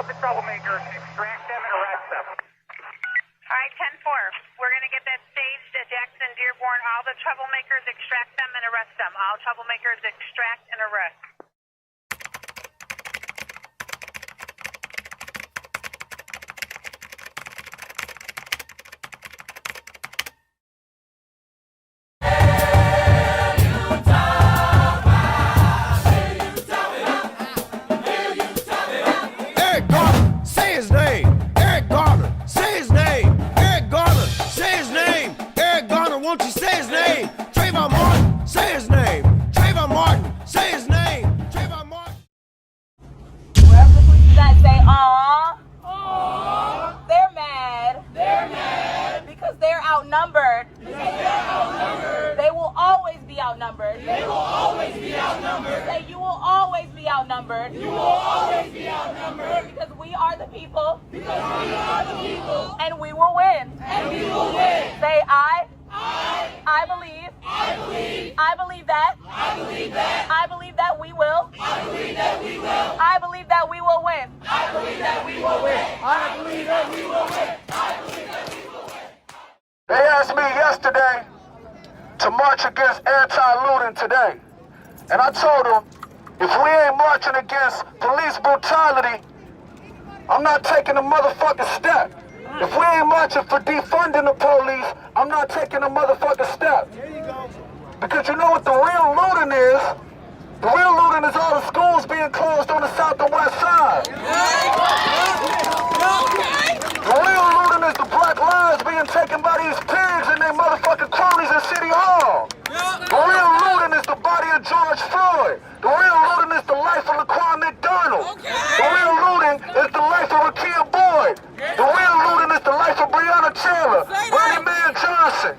out the troublemakers, extract them, and arrest them. All right, 10-4. We're going to get that staged at Jackson, Dearborn. All the troublemakers, extract them and arrest them. All troublemakers, extract and arrest. Won't you say his name? Trayvon Martin, say his name. Trayvon Martin, say his name. Trayvon Martin. Wherever the police that say, aww, they're mad. They're mad. Because they're outnumbered. They will always be outnumbered. They will always be outnumbered. Say, you will always be outnumbered. You will always be outnumbered. Because we are the people. Because we are the people. And we will win. And we will win. Say, I believe that. I believe that. I believe that we will. I believe that we will. I believe that we will win. I believe that we will win. I believe that we will win. I believe that we will win. They asked me yesterday to march against anti-looting today. And I told them, if we ain't marching against police brutality, I'm not taking a motherfucking step. If we ain't marching for defunding the police, I'm not taking a motherfucking step. Because you know what the real looting is? The real looting is all the schools being closed on the south and west side. The real looting is the black lives being taken by these pigs and their motherfucking cronies in City Hall. The real looting is the body of George Floyd. The real looting is the life of Laquan McDonald. The real looting is the life of Rakia Boyd. The real looting is the life of Breonna Taylor, Bernie Man Johnson.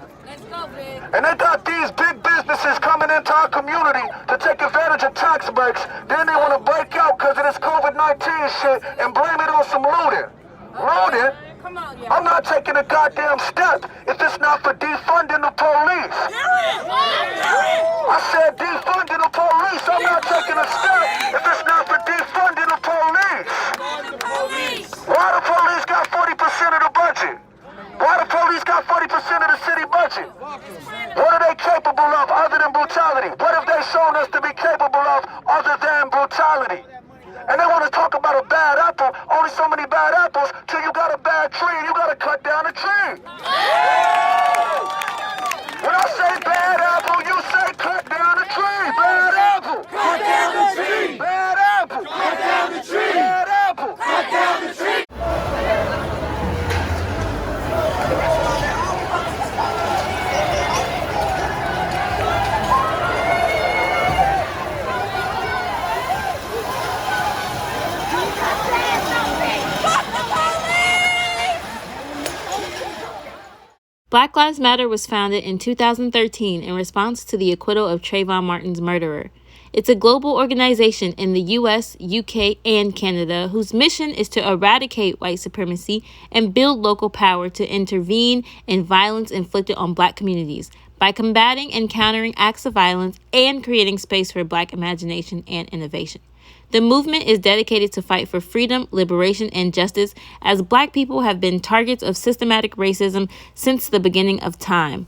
And they got these big businesses coming into our community to take advantage of tax breaks. Then they want to break out because of this COVID-19 shit and blame it on some looting. Looting? I'm not taking a goddamn step if it's not for defunding the police. I said defunding the police. I'm not taking a step if it's not for defunding the police. Why the police got 40% of the budget? Why the police got 40% of the city budget? What are they capable of other than brutality? What have they shown us to be capable of other than brutality? And they want to talk about a bad apple, only so many bad apples, till you got a bad tree and you got to cut down a tree. When I say bad apple, you say cut down the tree. Bad apple. Cut down the tree. Bad apple. Cut down the tree. Bad apple. Cut down the tree. Black Lives Matter was founded in 2013 in response to the acquittal of Trayvon Martin's murderer. It's a global organization in the US, UK, and Canada whose mission is to eradicate white supremacy and build local power to intervene in violence inflicted on Black communities by combating and countering acts of violence and creating space for Black imagination and innovation. The movement is dedicated to fight for freedom, liberation, and justice as Black people have been targets of systematic racism since the beginning of time.